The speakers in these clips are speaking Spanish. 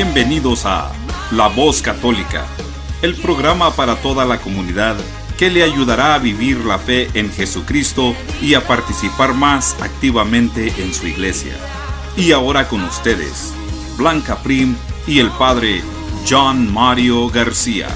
Bienvenidos a La Voz Católica, el programa para toda la comunidad que le ayudará a vivir la fe en Jesucristo y a participar más activamente en su iglesia. Y ahora con ustedes, Blanca Prim y el Padre John Mario García.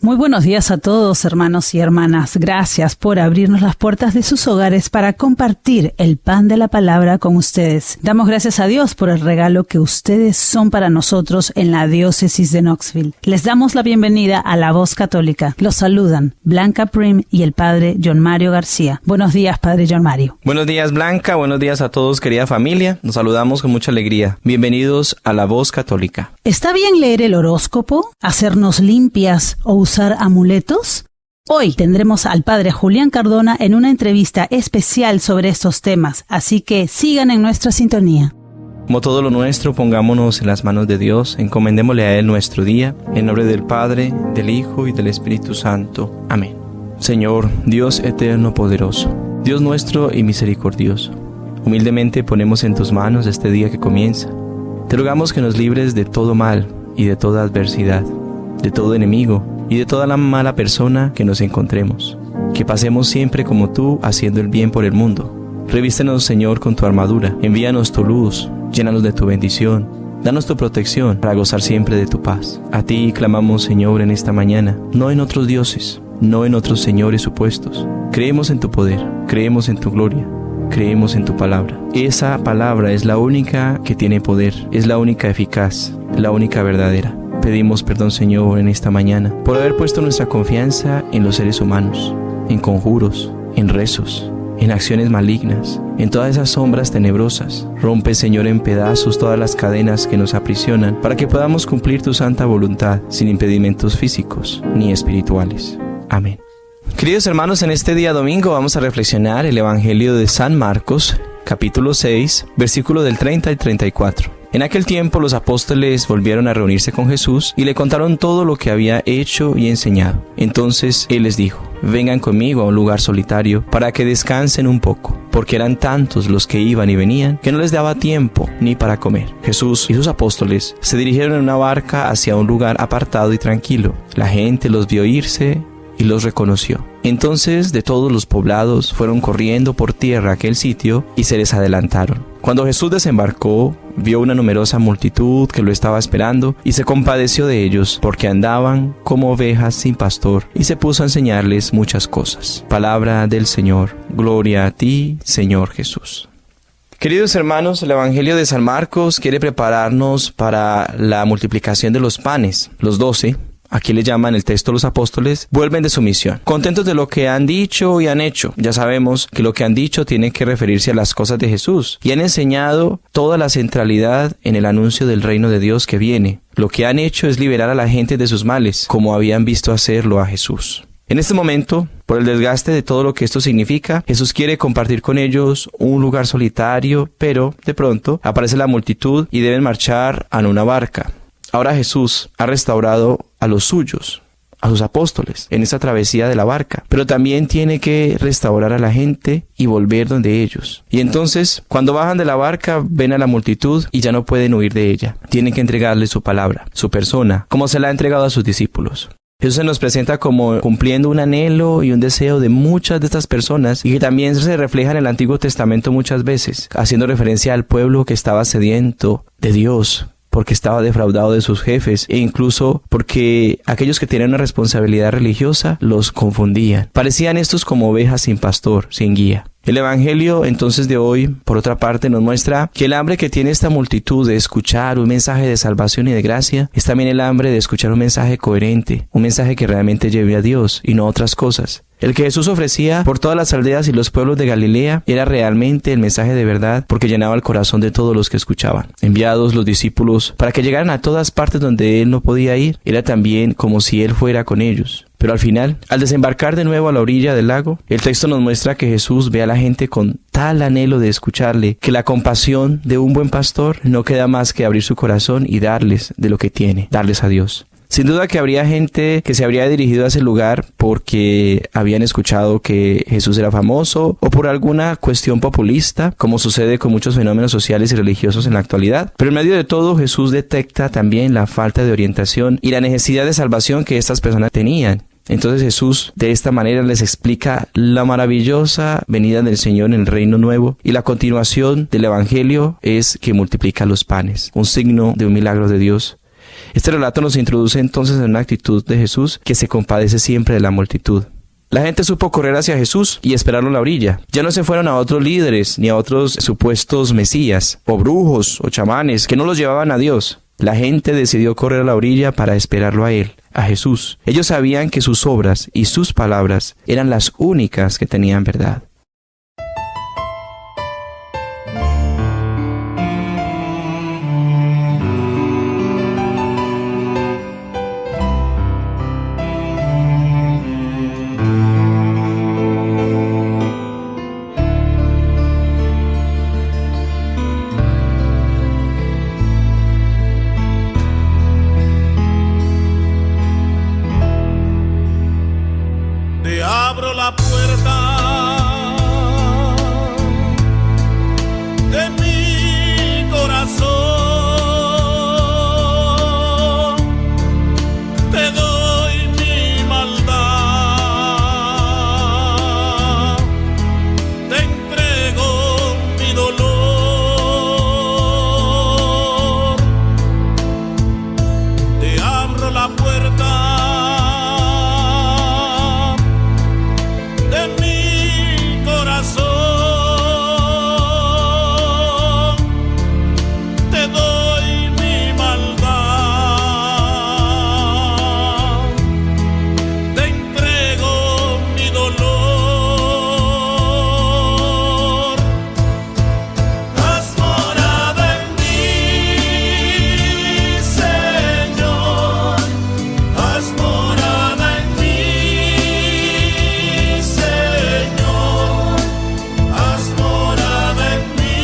Muy buenos días a todos, hermanos y hermanas. Gracias por abrirnos las puertas de sus hogares para compartir el pan de la palabra con ustedes. Damos gracias a Dios por el regalo que ustedes son para nosotros en la diócesis de Knoxville. Les damos la bienvenida a La Voz Católica. Los saludan Blanca Prim y el Padre John Mario García. Buenos días, Padre John Mario. Buenos días, Blanca. Buenos días a todos, querida familia. Nos saludamos con mucha alegría. Bienvenidos a La Voz Católica. ¿Está bien leer el horóscopo? ¿Hacernos limpias o usar amuletos? Hoy tendremos al Padre Julián Cardona en una entrevista especial sobre estos temas, así que sigan en nuestra sintonía. Como todo lo nuestro, pongámonos en las manos de Dios, encomendémosle a Él nuestro día, en nombre del Padre, del Hijo y del Espíritu Santo. Amén. Señor, Dios eterno poderoso, Dios nuestro y misericordioso, humildemente ponemos en tus manos este día que comienza. Te rogamos que nos libres de todo mal y de toda adversidad, de todo enemigo y de toda la mala persona que nos encontremos. Que pasemos siempre como tú, haciendo el bien por el mundo. Revístenos, Señor, con tu armadura. Envíanos tu luz, llénanos de tu bendición. Danos tu protección para gozar siempre de tu paz. A ti clamamos, Señor, en esta mañana, no en otros dioses, no en otros señores supuestos. Creemos en tu poder, creemos en tu gloria, creemos en tu palabra. Esa palabra es la única que tiene poder, es la única eficaz, la única verdadera. Pedimos perdón, Señor, en esta mañana por haber puesto nuestra confianza en los seres humanos, en conjuros, en rezos, en acciones malignas, en todas esas sombras tenebrosas. Rompe, Señor, en pedazos todas las cadenas que nos aprisionan para que podamos cumplir tu santa voluntad sin impedimentos físicos ni espirituales. Amén. Queridos hermanos, en este día domingo vamos a reflexionar el Evangelio de San Marcos, capítulo 6, versículos del 30 al 34. En aquel tiempo los apóstoles volvieron a reunirse con Jesús y le contaron todo lo que había hecho y enseñado. Entonces Él les dijo: vengan conmigo a un lugar solitario para que descansen un poco, porque eran tantos los que iban y venían que no les daba tiempo ni para comer. Jesús y sus apóstoles se dirigieron en una barca hacia un lugar apartado y tranquilo. La gente los vio irse y los reconoció. Entonces de todos los poblados fueron corriendo por tierra a aquel sitio y se les adelantaron. Cuando Jesús desembarcó, vio una numerosa multitud que lo estaba esperando y se compadeció de ellos porque andaban como ovejas sin pastor, y se puso a enseñarles muchas cosas. Palabra del Señor. Gloria a ti, Señor Jesús. Queridos hermanos, el Evangelio de San Marcos quiere prepararnos para la multiplicación de los panes, los 12. Aquí le llaman el texto los apóstoles, vuelven de su misión, contentos de lo que han dicho y han hecho. Ya sabemos que lo que han dicho tiene que referirse a las cosas de Jesús, y han enseñado toda la centralidad en el anuncio del reino de Dios que viene. Lo que han hecho es liberar a la gente de sus males, como habían visto hacerlo a Jesús. En este momento, por el desgaste de todo lo que esto significa, Jesús quiere compartir con ellos un lugar solitario, pero de pronto aparece la multitud y deben marchar a una barca. Ahora Jesús ha restaurado a los suyos, a sus apóstoles, en esta travesía de la barca, pero también tiene que restaurar a la gente y volver donde ellos. Y entonces, cuando bajan de la barca, ven a la multitud y ya no pueden huir de ella. Tienen que entregarle su palabra, su persona, como se la ha entregado a sus discípulos. Jesús se nos presenta como cumpliendo un anhelo y un deseo de muchas de estas personas, y que también se refleja en el Antiguo Testamento muchas veces, haciendo referencia al pueblo que estaba sediento de Dios, porque estaba defraudado de sus jefes, e incluso porque aquellos que tenían una responsabilidad religiosa los confundían. Parecían estos como ovejas sin pastor, sin guía. El Evangelio entonces de hoy, por otra parte, nos muestra que el hambre que tiene esta multitud de escuchar un mensaje de salvación y de gracia es también el hambre de escuchar un mensaje coherente, un mensaje que realmente lleve a Dios y no a otras cosas. El que Jesús ofrecía por todas las aldeas y los pueblos de Galilea era realmente el mensaje de verdad, porque llenaba el corazón de todos los que escuchaban. Enviados los discípulos para que llegaran a todas partes donde Él no podía ir, era también como si Él fuera con ellos. Pero al final, al desembarcar de nuevo a la orilla del lago, el texto nos muestra que Jesús ve a la gente con tal anhelo de escucharle, que la compasión de un buen pastor no queda más que abrir su corazón y darles de lo que tiene, darles a Dios. Sin duda que habría gente que se habría dirigido a ese lugar porque habían escuchado que Jesús era famoso o por alguna cuestión populista, como sucede con muchos fenómenos sociales y religiosos en la actualidad. Pero en medio de todo, Jesús detecta también la falta de orientación y la necesidad de salvación que estas personas tenían. Entonces Jesús de esta manera les explica la maravillosa venida del Señor en el reino nuevo, y la continuación del Evangelio es que multiplica los panes, un signo de un milagro de Dios. Este relato nos introduce entonces en una actitud de Jesús que se compadece siempre de la multitud. La gente supo correr hacia Jesús y esperarlo en la orilla. Ya no se fueron a otros líderes ni a otros supuestos mesías, o brujos, o chamanes, que no los llevaban a Dios. La gente decidió correr a la orilla para esperarlo a Él, a Jesús. Ellos sabían que sus obras y sus palabras eran las únicas que tenían verdad. Te abro la puerta de mi corazón, te doy mi maldad, te entrego mi dolor, te abro la puerta de mi corazón, te doy mi maldad, te entrego mi dolor. Haz morada en mí, Señor, haz morada en mí, Señor, haz morada en mí,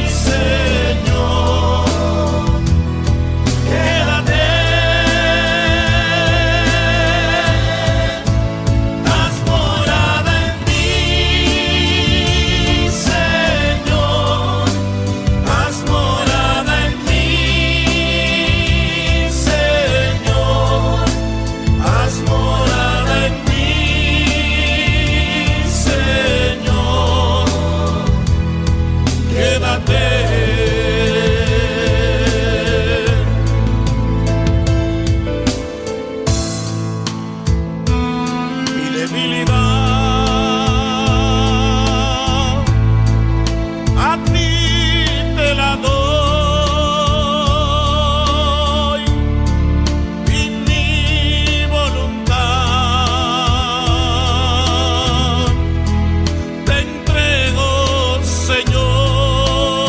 Señor, quédate, haz morada en mí, Señor, haz morada en mí, Señor, haz morada en mí, Señor, quédate. Mi debilidad a ti te la doy, y mi voluntad te entrego, Señor.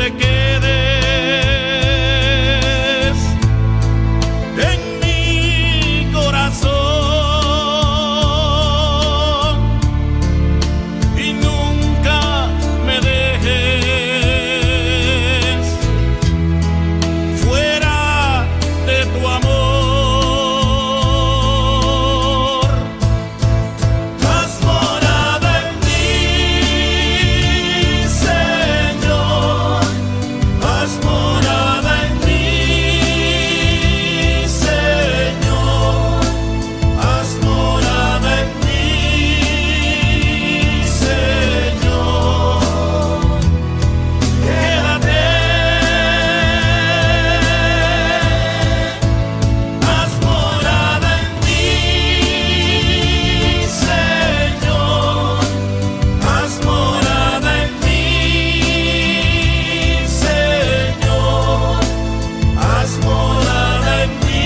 te quedes en mi corazón y nunca me dejes fuera de tu amor. Haz morada en mí, Señor. Haz morada en mí, Señor. Haz morada en mí, Señor. Quédate. Haz morada en mí, Señor. Haz morada en mí, Señor. Haz morada en mí,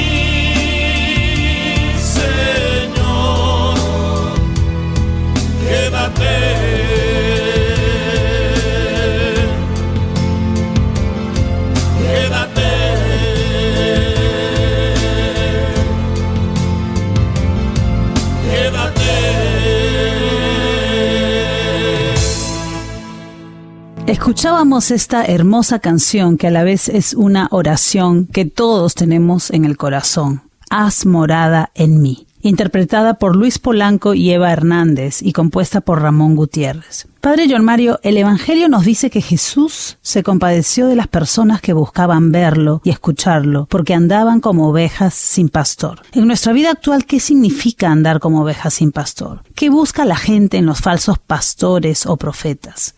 Señor. Quédate. Quédate. Quédate. Escuchábamos esta hermosa canción que a la vez es una oración que todos tenemos en el corazón. Haz morada en mí, interpretada por Luis Polanco y Eva Hernández y compuesta por Ramón Gutiérrez. Padre John Mario, el Evangelio nos dice que Jesús se compadeció de las personas que buscaban verlo y escucharlo, porque andaban como ovejas sin pastor. En nuestra vida actual, ¿qué significa andar como ovejas sin pastor? ¿Qué busca la gente en los falsos pastores o profetas?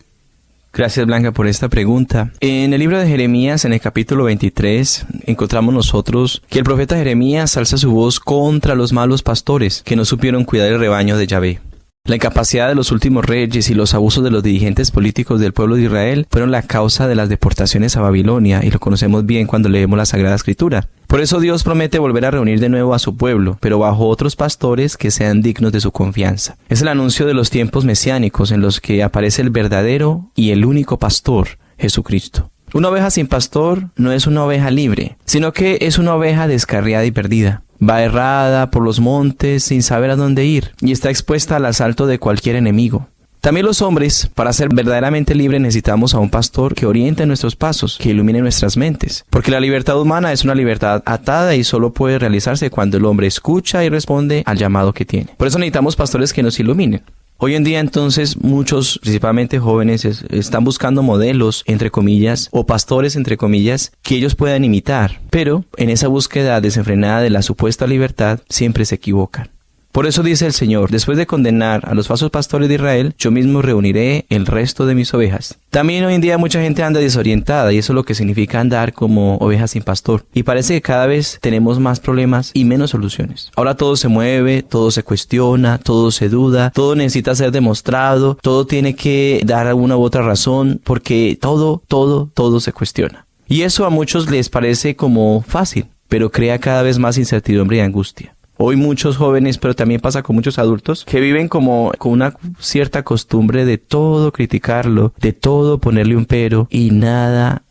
Gracias, Blanca, por esta pregunta. En el libro de Jeremías, en el capítulo 23, encontramos nosotros que el profeta Jeremías alza su voz contra los malos pastores que no supieron cuidar el rebaño de Yahvé. La incapacidad de los últimos reyes y los abusos de los dirigentes políticos del pueblo de Israel fueron la causa de las deportaciones a Babilonia, y lo conocemos bien cuando leemos la Sagrada Escritura. Por eso Dios promete volver a reunir de nuevo a su pueblo, pero bajo otros pastores que sean dignos de su confianza. Es el anuncio de los tiempos mesiánicos en los que aparece el verdadero y el único pastor, Jesucristo. Una oveja sin pastor no es una oveja libre, sino que es una oveja descarriada y perdida. Va errada por los montes sin saber a dónde ir y está expuesta al asalto de cualquier enemigo. También los hombres, para ser verdaderamente libres, necesitamos a un pastor que oriente nuestros pasos, que ilumine nuestras mentes. Porque la libertad humana es una libertad atada y solo puede realizarse cuando el hombre escucha y responde al llamado que tiene. Por eso necesitamos pastores que nos iluminen. Hoy en día entonces muchos, principalmente jóvenes, están buscando modelos, entre comillas, o pastores, entre comillas, que ellos puedan imitar. Pero en esa búsqueda desenfrenada de la supuesta libertad, siempre se equivocan. Por eso dice el Señor, después de condenar a los falsos pastores de Israel, yo mismo reuniré el resto de mis ovejas. También hoy en día mucha gente anda desorientada y eso es lo que significa andar como ovejas sin pastor. Y parece que cada vez tenemos más problemas y menos soluciones. Ahora todo se mueve, todo se cuestiona, todo se duda, todo necesita ser demostrado, todo tiene que dar alguna u otra razón porque todo se cuestiona. Y eso a muchos les parece como fácil, pero crea cada vez más incertidumbre y angustia. Hoy muchos jóvenes, pero también pasa con muchos adultos, que viven como con una cierta costumbre de todo criticarlo, de todo ponerle un pero y nada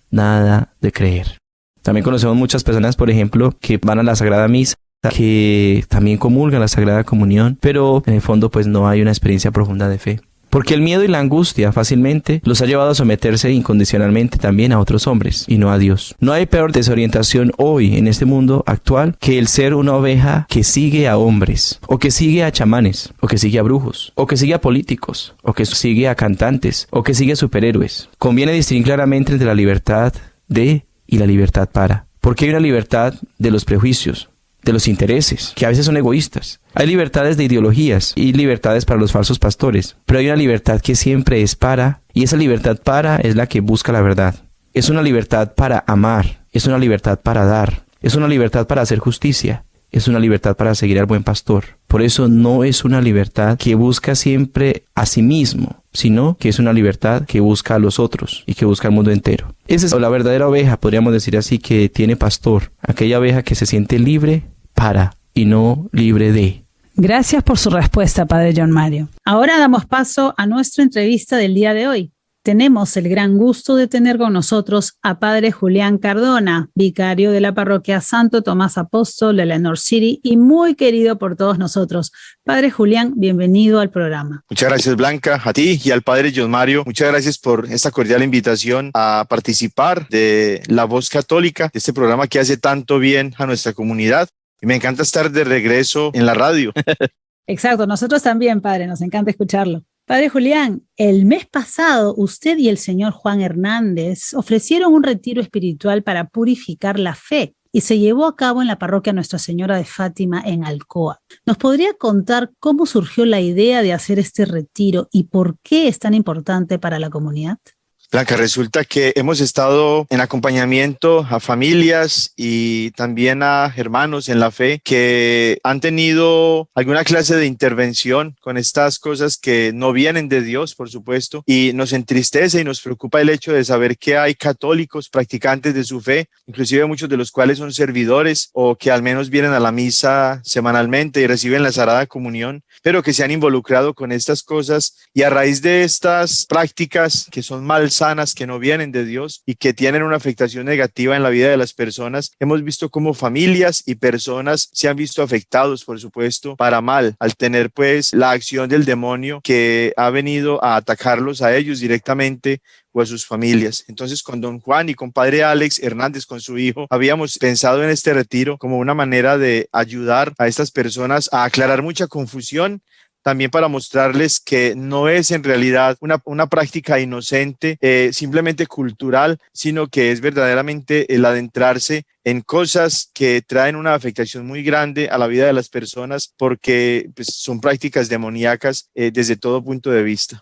de creer. También conocemos muchas personas, por ejemplo, que van a la Sagrada Misa, que también comulgan la Sagrada Comunión, pero en el fondo pues no hay una experiencia profunda de fe. Porque el miedo y la angustia fácilmente los ha llevado a someterse incondicionalmente también a otros hombres y no a Dios. No hay peor desorientación hoy en este mundo actual que el ser una oveja que sigue a hombres, o que sigue a chamanes, o que sigue a brujos, o que sigue a políticos, o que sigue a cantantes, o que sigue a superhéroes. Conviene distinguir claramente entre la libertad de y la libertad para. Porque hay una libertad de los prejuicios, de los intereses, que a veces son egoístas. Hay libertades de ideologías y libertades para los falsos pastores, pero hay una libertad que siempre es para, y esa libertad para es la que busca la verdad. Es una libertad para amar, es una libertad para dar, es una libertad para hacer justicia, es una libertad para seguir al buen pastor. Por eso no es una libertad que busca siempre a sí mismo, sino que es una libertad que busca a los otros y que busca al mundo entero. Esa es la verdadera oveja, podríamos decir así, que tiene pastor. Aquella oveja que se siente libre para y no libre de. Gracias por su respuesta, Padre John Mario. Ahora damos paso a nuestra entrevista del día de hoy. tenemos el gran gusto de tener con nosotros a Padre Julián Cardona, vicario de la parroquia Santo Tomás Apóstol de Lenore City y muy querido por todos nosotros. Padre Julián, bienvenido al programa. Muchas gracias, Blanca, a ti y al Padre John Mario. Muchas gracias por esta cordial invitación a participar de La Voz Católica, de este programa que hace tanto bien a nuestra comunidad. Y me encanta estar de regreso en la radio. Exacto, nosotros también, Padre, nos encanta escucharlo. Padre Julián, el mes pasado usted y el señor Juan Hernández ofrecieron un retiro espiritual para purificar la fe y se llevó a cabo en la parroquia Nuestra Señora de Fátima en Alcoa. ¿Nos podría contar cómo surgió la idea de hacer este retiro y por qué es tan importante para la comunidad? Blanca, resulta que hemos estado en acompañamiento a familias y también a hermanos en la fe que han tenido alguna clase de intervención con estas cosas que no vienen de Dios, por supuesto, y nos entristece y nos preocupa el hecho de saber que hay católicos practicantes de su fe, inclusive muchos de los cuales son servidores o que al menos vienen a la misa semanalmente y reciben la Sagrada Comunión, pero que se han involucrado con estas cosas y a raíz de estas prácticas que son malsanas, que no vienen de Dios y que tienen una afectación negativa en la vida de las personas, hemos visto cómo familias y personas se han visto afectados, por supuesto, para mal, al tener pues la acción del demonio que ha venido a atacarlos a ellos directamente o a sus familias. Entonces, con don Juan y con padre Alex Hernández, con su hijo, habíamos pensado en este retiro como una manera de ayudar a estas personas a aclarar mucha confusión, también para mostrarles que no es en realidad una práctica inocente, simplemente cultural, sino que es verdaderamente el adentrarse en cosas que traen una afectación muy grande a la vida de las personas porque pues, son prácticas demoníacas desde todo punto de vista.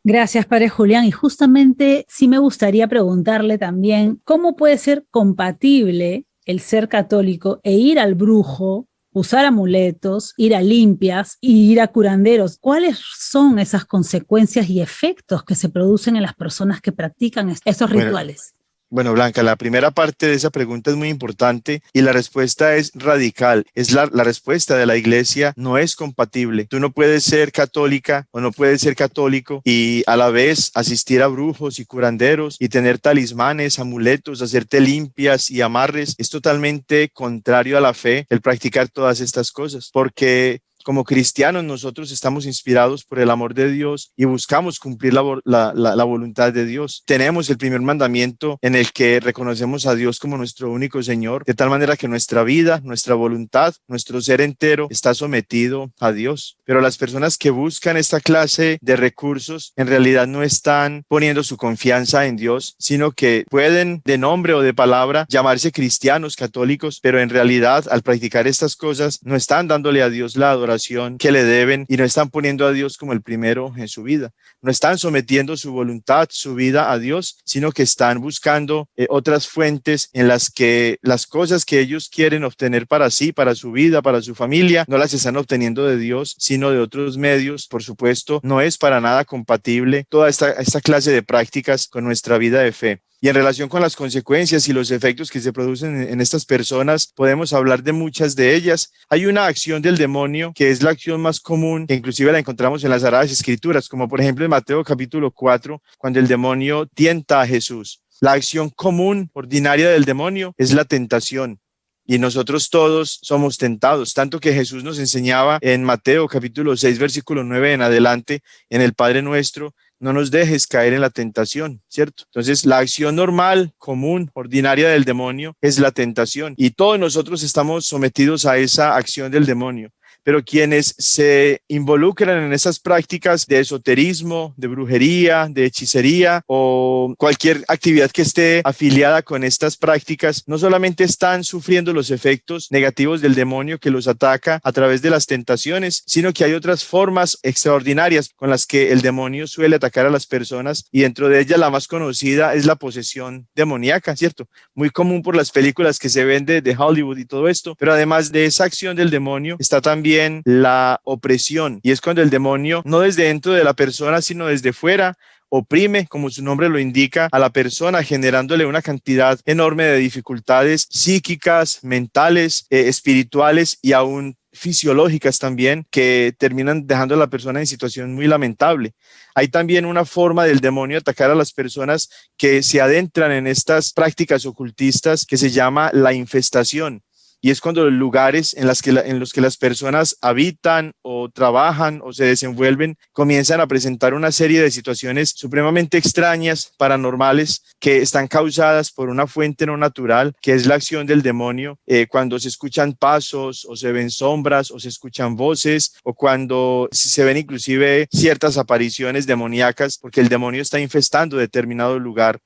Gracias, Padre Julián. Y justamente sí me gustaría preguntarle también, ¿cómo puede ser compatible el ser católico e ir al brujo, usar amuletos, ir a limpias y ir a curanderos? ¿Cuáles son esas consecuencias y efectos que se producen en las personas que practican estos rituales? Bueno, Blanca, la primera parte de esa pregunta es muy importante y la respuesta es radical. Es la respuesta de la Iglesia no es compatible. Tú no puedes ser católica o no puedes ser católico y a la vez asistir a brujos y curanderos y tener talismanes, amuletos, hacerte limpias y amarres. Es totalmente contrario a la fe el practicar todas estas cosas, porque como cristianos nosotros estamos inspirados por el amor de Dios y buscamos cumplir la voluntad de Dios. Tenemos el primer mandamiento en el que reconocemos a Dios como nuestro único Señor, de tal manera que nuestra vida, nuestra voluntad, nuestro ser entero está sometido a Dios. Pero las personas que buscan esta clase de recursos en realidad no están poniendo su confianza en Dios, sino que pueden de nombre o de palabra llamarse cristianos, católicos, pero en realidad al practicar estas cosas no están dándole a Dios la adoración que le deben y no están poniendo a Dios como el primero en su vida. No están sometiendo su voluntad, su vida a Dios, sino que están buscando otras fuentes en las que las cosas que ellos quieren obtener para sí, para su vida, para su familia, no las están obteniendo de Dios, sino de otros medios. Por supuesto, no es para nada compatible toda esta clase de prácticas con nuestra vida de fe. Y en relación con las consecuencias y los efectos que se producen en estas personas, podemos hablar de muchas de ellas. Hay una acción del demonio que es la acción más común, que inclusive la encontramos en las Sagradas Escrituras, como por ejemplo en Mateo capítulo 4, cuando el demonio tienta a Jesús. La acción común, ordinaria del demonio es la tentación. Y nosotros todos somos tentados, tanto que Jesús nos enseñaba en Mateo capítulo 6, versículo 9 en adelante, en el Padre Nuestro, no nos dejes caer en la tentación, ¿cierto? Entonces, la acción normal, común, ordinaria del demonio es la tentación y todos nosotros estamos sometidos a esa acción del demonio. Pero quienes se involucran en esas prácticas de esoterismo, de brujería, de hechicería o cualquier actividad que esté afiliada con estas prácticas, no solamente están sufriendo los efectos negativos del demonio que los ataca a través de las tentaciones, sino que hay otras formas extraordinarias con las que el demonio suele atacar a las personas y dentro de ellas la más conocida es la posesión demoníaca, ¿cierto? Muy común por las películas que se ven de Hollywood y todo esto, pero además de esa acción del demonio está también la opresión y es cuando el demonio no desde dentro de la persona sino desde fuera oprime, como su nombre lo indica, a la persona generándole una cantidad enorme de dificultades psíquicas, mentales, espirituales y aún fisiológicas también que terminan dejando a la persona en situación muy lamentable. Hay también una forma del demonio atacar a las personas que se adentran en estas prácticas ocultistas que se llama la infestación. Y es cuando los lugares en los que las personas habitan o trabajan o se desenvuelven comienzan a presentar una serie de situaciones supremamente extrañas, paranormales, que están causadas por una fuente no natural, que es la acción del demonio, cuando se escuchan pasos o se ven sombras o se escuchan voces o cuando se ven inclusive ciertas apariciones demoníacas porque el demonio está infestando determinado lugar.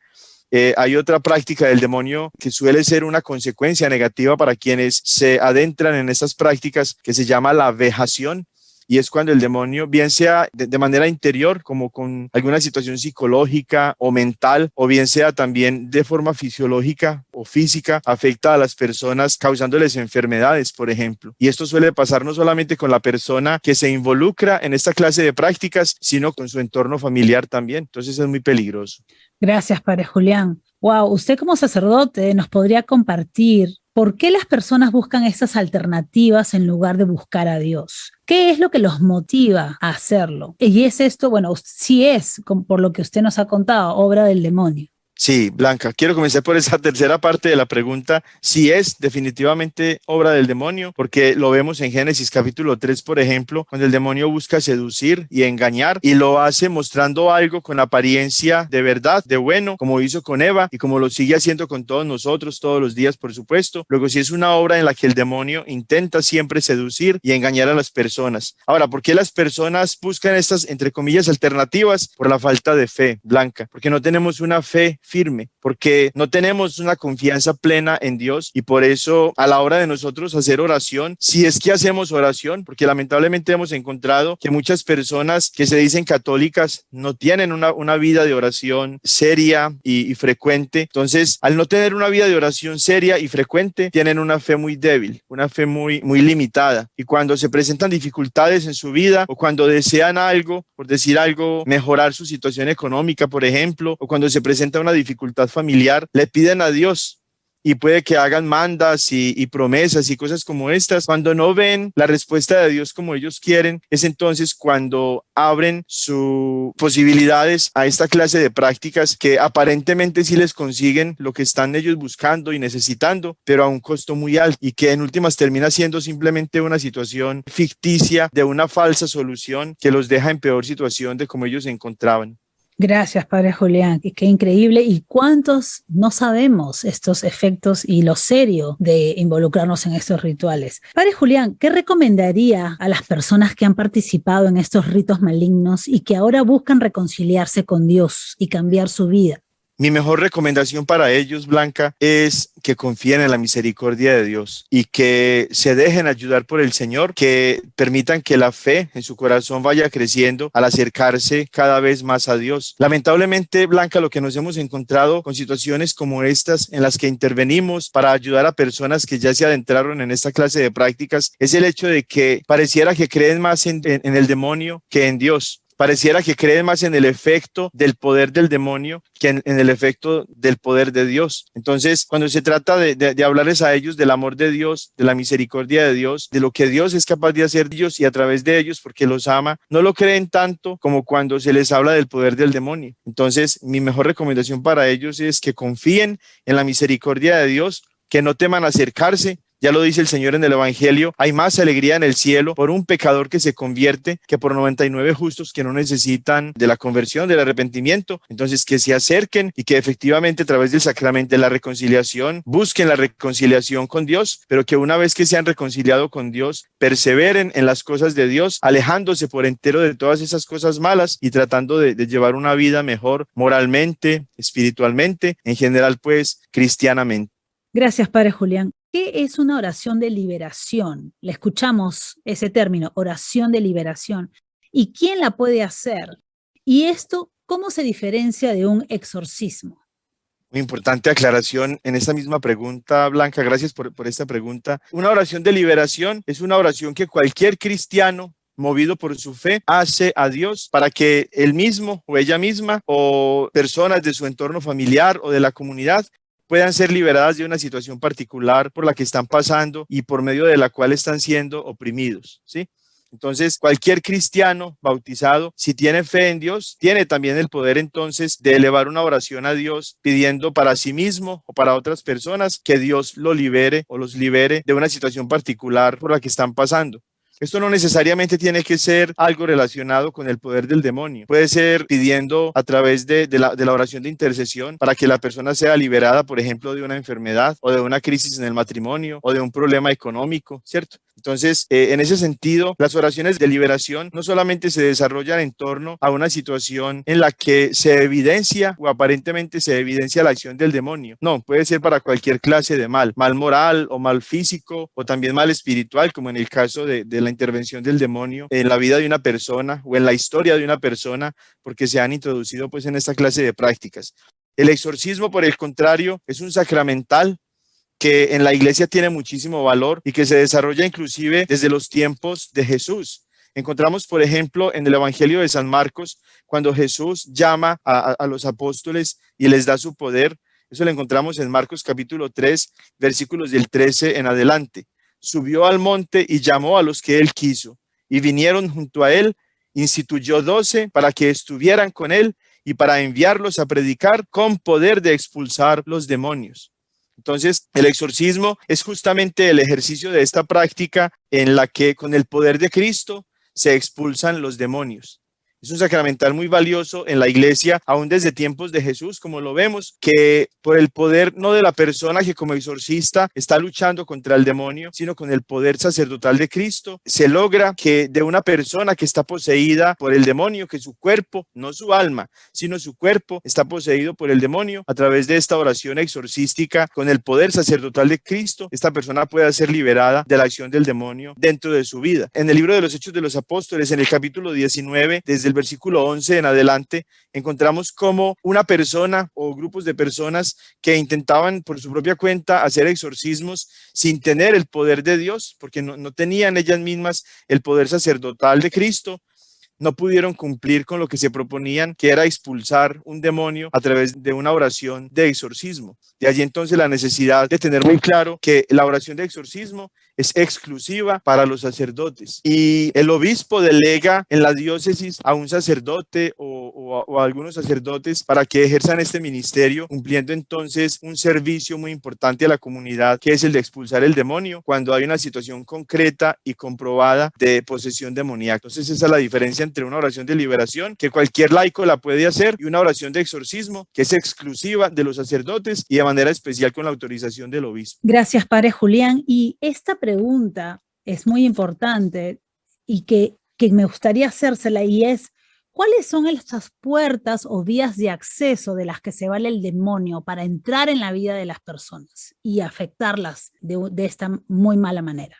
Hay otra práctica del demonio que suele ser una consecuencia negativa para quienes se adentran en estas prácticas que se llama la vejación. Y es cuando el demonio, bien sea de manera interior, como con alguna situación psicológica o mental, o bien sea también de forma fisiológica o física, afecta a las personas causándoles enfermedades, por ejemplo. Y esto suele pasar no solamente con la persona que se involucra en esta clase de prácticas, sino con su entorno familiar también. Entonces es muy peligroso. Gracias, Padre Julián. Wow, usted como sacerdote nos podría compartir por qué las personas buscan estas alternativas en lugar de buscar a Dios. ¿Qué es lo que los motiva a hacerlo? Y es esto, bueno, sí es, por lo que usted nos ha contado, obra del demonio. Sí, Blanca, quiero comenzar por esa tercera parte de la pregunta. Sí es definitivamente obra del demonio, porque lo vemos en Génesis capítulo 3, por ejemplo, cuando el demonio busca seducir y engañar y lo hace mostrando algo con apariencia de verdad, de bueno, como hizo con Eva y como lo sigue haciendo con todos nosotros todos los días, por supuesto. Luego sí es una obra en la que el demonio intenta siempre seducir y engañar a las personas. Ahora, ¿por qué las personas buscan estas, entre comillas, alternativas? Por la falta de fe, Blanca, porque no tenemos una fe firme, porque no tenemos una confianza plena en Dios y por eso a la hora de nosotros hacer oración, si es que hacemos oración, porque lamentablemente hemos encontrado que muchas personas que se dicen católicas no tienen una vida de oración seria y frecuente. Entonces, al no tener una vida de oración seria y frecuente, tienen una fe muy débil, una fe muy limitada. Y cuando se presentan dificultades en su vida o cuando desean algo, por decir algo, mejorar su situación económica, por ejemplo, o cuando se presenta una dificultad familiar, le piden a Dios y puede que hagan mandas y promesas y cosas como estas. Cuando no ven la respuesta de Dios como ellos quieren, es entonces cuando abren sus posibilidades a esta clase de prácticas que aparentemente sí les consiguen lo que están ellos buscando y necesitando, pero a un costo muy alto y que en últimas termina siendo simplemente una situación ficticia de una falsa solución que los deja en peor situación de como ellos se encontraban. Gracias, Padre Julián. Qué increíble. ¿Y cuántos no sabemos estos efectos y lo serio de involucrarnos en estos rituales? Padre Julián, ¿qué recomendaría a las personas que han participado en estos ritos malignos y que ahora buscan reconciliarse con Dios y cambiar su vida? Mi mejor recomendación para ellos, Blanca, es que confíen en la misericordia de Dios y que se dejen ayudar por el Señor, que permitan que la fe en su corazón vaya creciendo al acercarse cada vez más a Dios. Lamentablemente, Blanca, lo que nos hemos encontrado con situaciones como estas en las que intervenimos para ayudar a personas que ya se adentraron en esta clase de prácticas es el hecho de que pareciera que creen más en el demonio que en Dios. Pareciera que creen más en el efecto del poder del demonio que en el efecto del poder de Dios. Entonces, cuando se trata de hablarles a ellos del amor de Dios, de la misericordia de Dios, de lo que Dios es capaz de hacer Dios y a través de ellos porque los ama, no lo creen tanto como cuando se les habla del poder del demonio. Entonces, mi mejor recomendación para ellos es que confíen en la misericordia de Dios, que no teman acercarse. Ya lo dice el Señor en el Evangelio, hay más alegría en el cielo por un pecador que se convierte que por 99 justos que no necesitan de la conversión, del arrepentimiento. Entonces, que se acerquen y que efectivamente a través del sacramento de la reconciliación busquen la reconciliación con Dios, pero que una vez que se han reconciliado con Dios, perseveren en las cosas de Dios, alejándose por entero de todas esas cosas malas y tratando de llevar una vida mejor moralmente, espiritualmente, en general, pues, cristianamente. Gracias, Padre Julián. ¿Qué es una oración de liberación? Le escuchamos ese término, oración de liberación. ¿Y quién la puede hacer? Y esto, ¿cómo se diferencia de un exorcismo? Muy importante aclaración en esta misma pregunta, Blanca. Gracias por esta pregunta. Una oración de liberación es una oración que cualquier cristiano movido por su fe, hace a Dios para que él mismo o ella misma o personas de su entorno familiar o de la comunidad puedan ser liberadas de una situación particular por la que están pasando y por medio de la cual están siendo oprimidos, ¿sí? Entonces, cualquier cristiano bautizado, si tiene fe en Dios, tiene también el poder entonces de elevar una oración a Dios pidiendo para sí mismo o para otras personas que Dios lo libere o los libere de una situación particular por la que están pasando. Esto no necesariamente tiene que ser algo relacionado con el poder del demonio. Puede ser pidiendo a través de la oración de intercesión para que la persona sea liberada, por ejemplo, de una enfermedad o de una crisis en el matrimonio o de un problema económico, ¿cierto? Entonces, en ese sentido, las oraciones de liberación no solamente se desarrollan en torno a una situación en la que se evidencia o aparentemente se evidencia la acción del demonio. No, puede ser para cualquier clase de mal moral o mal físico o también mal espiritual, como en el caso de la intervención del demonio en la vida de una persona o en la historia de una persona, porque se han introducido pues en esta clase de prácticas. El exorcismo, por el contrario, es un sacramental que en la iglesia tiene muchísimo valor y que se desarrolla inclusive desde los tiempos de Jesús. Encontramos, por ejemplo, en el Evangelio de San Marcos, cuando Jesús llama a los apóstoles y les da su poder. Eso lo encontramos en Marcos capítulo 3, versículos del 13 en adelante. Subió al monte y llamó a los que él quiso, y vinieron junto a él, instituyó 12 para que estuvieran con él y para enviarlos a predicar con poder de expulsar los demonios. Entonces, el exorcismo es justamente el ejercicio de esta práctica en la que con el poder de Cristo se expulsan los demonios. Es un sacramental muy valioso en la iglesia, aún desde tiempos de Jesús, como lo vemos, que por el poder no de la persona que como exorcista está luchando contra el demonio, sino con el poder sacerdotal de Cristo, se logra que de una persona que está poseída por el demonio, que su cuerpo, no su alma, sino su cuerpo está poseído por el demonio, a través de esta oración exorcística, con el poder sacerdotal de Cristo, esta persona puede ser liberada de la acción del demonio dentro de su vida. En el libro de los Hechos de los Apóstoles, en el capítulo 19, desde el versículo 11 en adelante, encontramos cómo una persona o grupos de personas que intentaban por su propia cuenta hacer exorcismos sin tener el poder de Dios, porque no tenían ellas mismas el poder sacerdotal de Cristo, no pudieron cumplir con lo que se proponían, que era expulsar un demonio a través de una oración de exorcismo. De allí entonces la necesidad de tener muy claro que la oración de exorcismo es exclusiva para los sacerdotes y el obispo delega en la diócesis a un sacerdote o a algunos sacerdotes para que ejerzan este ministerio, cumpliendo entonces un servicio muy importante a la comunidad, que es el de expulsar el demonio cuando hay una situación concreta y comprobada de posesión demoníaca. Entonces esa es la diferencia entre una oración de liberación, que cualquier laico la puede hacer, y una oración de exorcismo, que es exclusiva de los sacerdotes y de manera especial con la autorización del obispo. Gracias, Padre Julián. Y esta pregunta es muy importante y que me gustaría hacérsela, y es: ¿cuáles son esas puertas o vías de acceso de las que se vale el demonio para entrar en la vida de las personas y afectarlas de esta muy mala manera?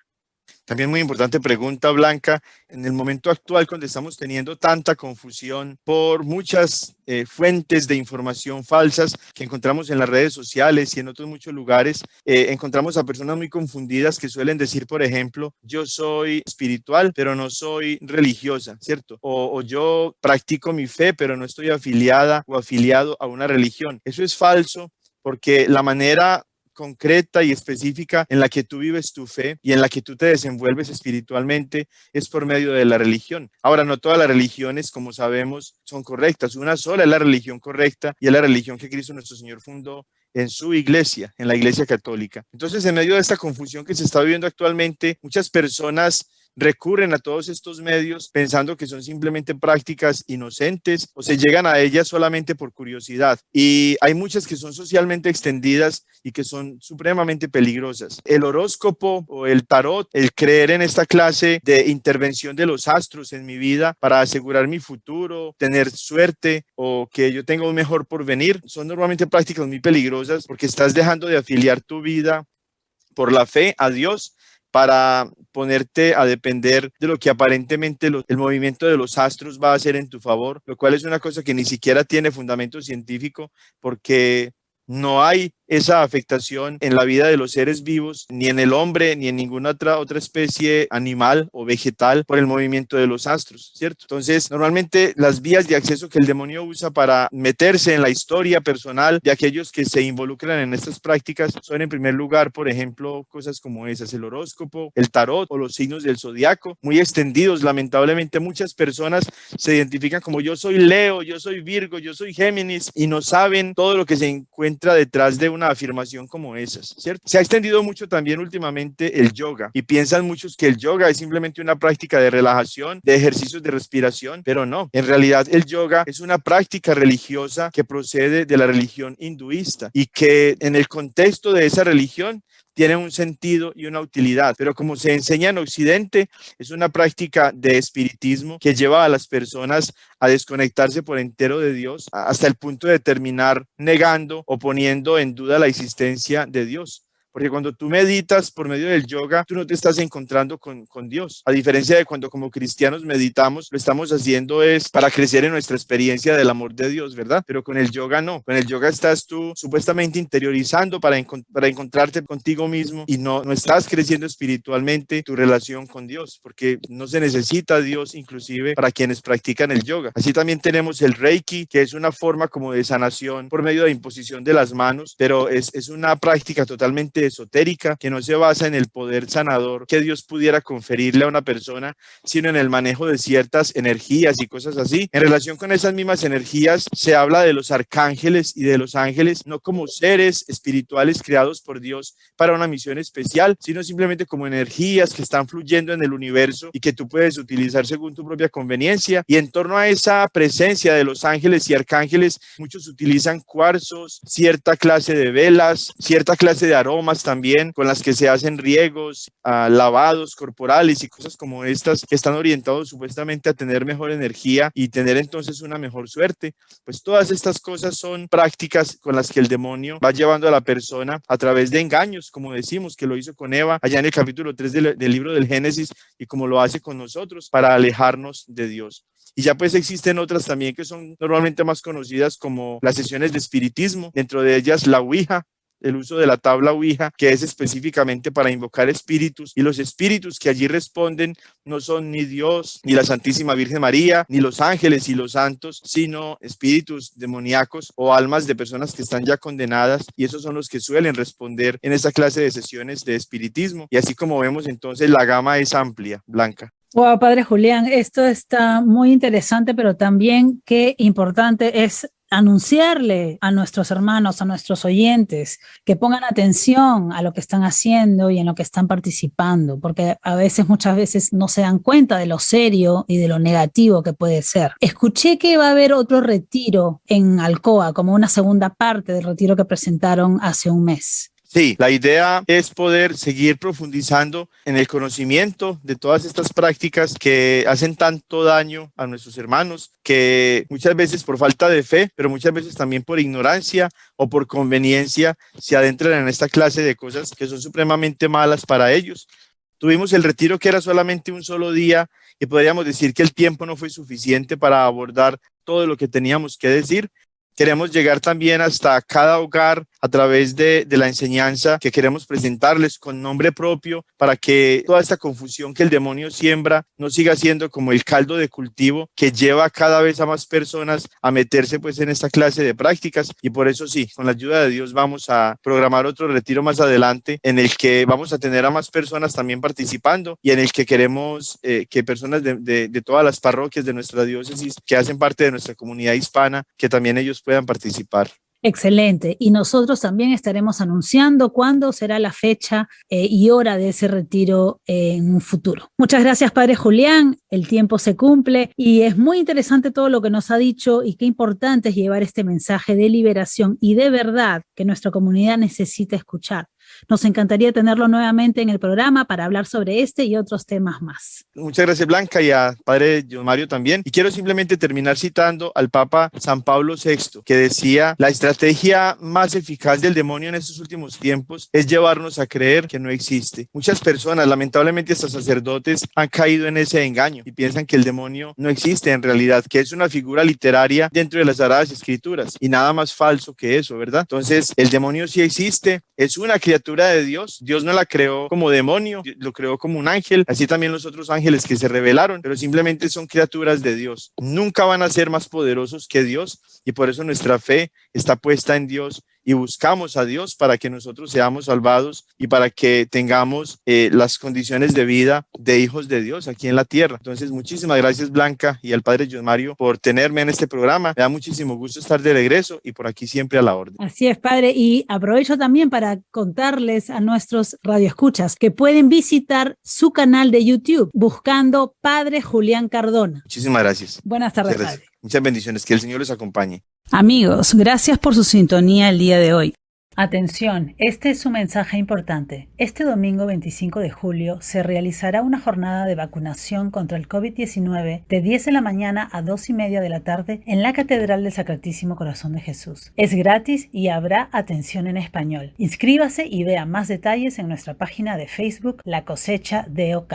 También muy importante pregunta, Blanca. En el momento actual, cuando estamos teniendo tanta confusión por muchas fuentes de información falsas que encontramos en las redes sociales y en otros muchos lugares, encontramos a personas muy confundidas que suelen decir, por ejemplo, yo soy espiritual, pero no soy religiosa, ¿cierto? O yo practico mi fe, pero no estoy afiliada o afiliado a una religión. Eso es falso, porque la manera concreta y específica en la que tú vives tu fe y en la que tú te desenvuelves espiritualmente es por medio de la religión. Ahora, no todas las religiones, como sabemos, son correctas. Una sola es la religión correcta, y es la religión que Cristo nuestro Señor fundó en su iglesia, en la Iglesia Católica. Entonces, en medio de esta confusión que se está viviendo actualmente, muchas personas recurren a todos estos medios pensando que son simplemente prácticas inocentes, o se llegan a ellas solamente por curiosidad, y hay muchas que son socialmente extendidas y que son supremamente peligrosas. El horóscopo o el tarot, el creer en esta clase de intervención de los astros en mi vida para asegurar mi futuro, tener suerte o que yo tenga un mejor porvenir, son normalmente prácticas muy peligrosas, porque estás dejando de afiliar tu vida por la fe a Dios para ponerte a depender de lo que aparentemente el movimiento de los astros va a hacer en tu favor, lo cual es una cosa que ni siquiera tiene fundamento científico, porque no hay esa afectación en la vida de los seres vivos, ni en el hombre, ni en ninguna otra especie animal o vegetal por el movimiento de los astros, ¿cierto? Entonces, normalmente las vías de acceso que el demonio usa para meterse en la historia personal de aquellos que se involucran en estas prácticas son, en primer lugar, por ejemplo, cosas como esas: el horóscopo, el tarot o los signos del zodiaco, muy extendidos. Lamentablemente, muchas personas se identifican como: yo soy Leo, yo soy Virgo, yo soy Géminis, y no saben todo lo que se encuentra detrás de una afirmación como esas, ¿cierto? Se ha extendido mucho también últimamente el yoga, y piensan muchos que el yoga es simplemente una práctica de relajación, de ejercicios de respiración, pero no. En realidad, el yoga es una práctica religiosa que procede de la religión hinduista y que en el contexto de esa religión tiene un sentido y una utilidad, pero como se enseña en Occidente, es una práctica de espiritismo que lleva a las personas a desconectarse por entero de Dios hasta el punto de terminar negando o poniendo en duda la existencia de Dios. Porque cuando tú meditas por medio del yoga, tú no te estás encontrando con Dios. A diferencia de cuando como cristianos meditamos, lo estamos haciendo es para crecer en nuestra experiencia del amor de Dios, ¿verdad? Pero con el yoga no. Con el yoga estás tú supuestamente interiorizando para encontrarte contigo mismo, y no estás creciendo espiritualmente tu relación con Dios, porque no se necesita Dios inclusive para quienes practican el yoga. Así también tenemos el Reiki, que es una forma como de sanación por medio de imposición de las manos, pero es una práctica totalmente esotérica que no se basa en el poder sanador que Dios pudiera conferirle a una persona, sino en el manejo de ciertas energías y cosas así. En relación con esas mismas energías se habla de los arcángeles y de los ángeles no como seres espirituales creados por Dios para una misión especial, sino simplemente como energías que están fluyendo en el universo y que tú puedes utilizar según tu propia conveniencia. Y en torno a esa presencia de los ángeles y arcángeles, muchos utilizan cuarzos, cierta clase de velas, cierta clase de aromas también, con las que se hacen riegos, lavados corporales y cosas como estas, que están orientados supuestamente a tener mejor energía y tener entonces una mejor suerte. Pues todas estas cosas son prácticas con las que el demonio va llevando a la persona a través de engaños, como decimos, que lo hizo con Eva allá en el capítulo 3 del libro del Génesis, y como lo hace con nosotros para alejarnos de Dios. Y ya pues existen otras también que son normalmente más conocidas, como las sesiones de espiritismo, dentro de ellas la Ouija, el uso de la tabla Ouija, que es específicamente para invocar espíritus, y los espíritus que allí responden no son ni Dios, ni la Santísima Virgen María, ni los ángeles y los santos, sino espíritus demoníacos o almas de personas que están ya condenadas, y esos son los que suelen responder en esta clase de sesiones de espiritismo. Y así como vemos, entonces la gama es amplia, Blanca. Wow, Padre Julián, esto está muy interesante, pero también qué importante es anunciarle a nuestros hermanos, a nuestros oyentes, que pongan atención a lo que están haciendo y en lo que están participando, porque muchas veces no se dan cuenta de lo serio y de lo negativo que puede ser. Escuché que va a haber otro retiro en Alcoa, como una segunda parte del retiro que presentaron hace un mes. Sí, la idea es poder seguir profundizando en el conocimiento de todas estas prácticas que hacen tanto daño a nuestros hermanos, que muchas veces por falta de fe, pero muchas veces también por ignorancia o por conveniencia, se adentran en esta clase de cosas que son supremamente malas para ellos. Tuvimos el retiro que era solamente un solo día, y podríamos decir que el tiempo no fue suficiente para abordar todo lo que teníamos que decir. Queremos llegar también hasta cada hogar a través de la enseñanza que queremos presentarles con nombre propio, para que toda esta confusión que el demonio siembra no siga siendo como el caldo de cultivo que lleva cada vez a más personas a meterse pues en esta clase de prácticas. Y por eso sí, con la ayuda de Dios vamos a programar otro retiro más adelante, en el que vamos a tener a más personas también participando, y en el que queremos que personas de todas las parroquias de nuestra diócesis que hacen parte de nuestra comunidad hispana, que también ellos puedan participar. Excelente. Y nosotros también estaremos anunciando cuándo será la fecha y hora de ese retiro en un futuro. Muchas gracias, Padre Julián. El tiempo se cumple y es muy interesante todo lo que nos ha dicho, y qué importante es llevar este mensaje de liberación y de verdad que nuestra comunidad necesita escuchar. Nos encantaría tenerlo nuevamente en el programa para hablar sobre este y otros temas más. Muchas gracias, Blanca, y a Padre John Mario también. Y quiero simplemente terminar citando al Papa San Pablo VI, que decía: la estrategia más eficaz del demonio en estos últimos tiempos es llevarnos a creer que no existe. Muchas personas, lamentablemente hasta sacerdotes, han caído en ese engaño y piensan que el demonio no existe en realidad, que es una figura literaria dentro de las Sagradas Escrituras, y nada más falso que eso, ¿verdad? Entonces, el demonio sí existe, es una criatura de Dios. Dios no la creó como demonio, lo creó como un ángel, así también los otros ángeles que se rebelaron, pero simplemente son criaturas de Dios. Nunca van a ser más poderosos que Dios, y por eso nuestra fe está puesta en Dios y buscamos a Dios para que nosotros seamos salvados y para que tengamos las condiciones de vida de hijos de Dios aquí en la tierra. Entonces, muchísimas gracias, Blanca, y al Padre John Mario por tenerme en este programa. Me da muchísimo gusto estar de regreso y por aquí siempre a la orden. Así es, Padre, y aprovecho también para contarles a nuestros radioescuchas que pueden visitar su canal de YouTube buscando Padre Julián Cardona. Muchísimas gracias. Buenas tardes, Muchas gracias. Padre. Muchas bendiciones, que el Señor les acompañe. Amigos, gracias por su sintonía el día de hoy. Atención, este es un mensaje importante. Este domingo 25 de julio se realizará una jornada de vacunación contra el COVID-19 de 10 de la mañana a 2:30 de la tarde en la Catedral del Sacratísimo Corazón de Jesús. Es gratis y habrá atención en español. Inscríbase y vea más detalles en nuestra página de Facebook La Cosecha DOK.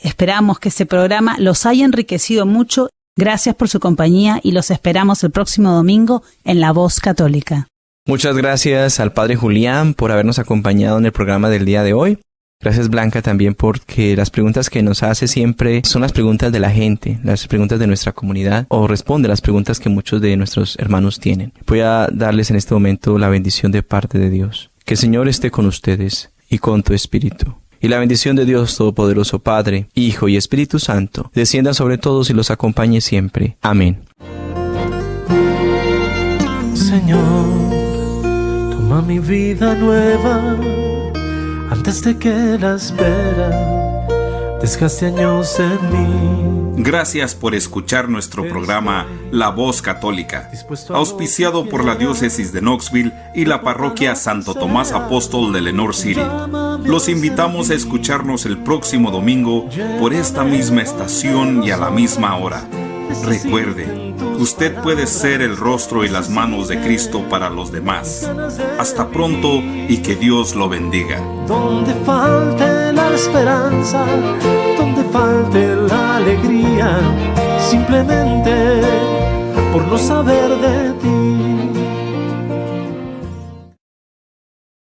Esperamos que este programa los haya enriquecido mucho. Gracias por su compañía y los esperamos el próximo domingo en La Voz Católica. Muchas gracias al Padre Julián por habernos acompañado en el programa del día de hoy. Gracias, Blanca, también porque las preguntas que nos hace siempre son las preguntas de la gente, las preguntas de nuestra comunidad, o responde las preguntas que muchos de nuestros hermanos tienen. Voy a darles en este momento la bendición de parte de Dios. Que el Señor esté con ustedes y con tu espíritu. Y la bendición de Dios Todopoderoso, Padre, Hijo y Espíritu Santo, descienda sobre todos y los acompañe siempre. Amén. Señor, toma mi vida nueva antes de que la espera desgaste años en mí. Gracias por escuchar nuestro programa La Voz Católica, auspiciado por la Diócesis de Knoxville y la Parroquia Santo Tomás Apóstol de Lenoir City. Los invitamos a escucharnos el próximo domingo por esta misma estación y a la misma hora. Recuerde, usted puede ser el rostro y las manos de Cristo para los demás. Hasta pronto y que Dios lo bendiga. Donde falte la esperanza, donde falte la alegría, simplemente por no saber de ti.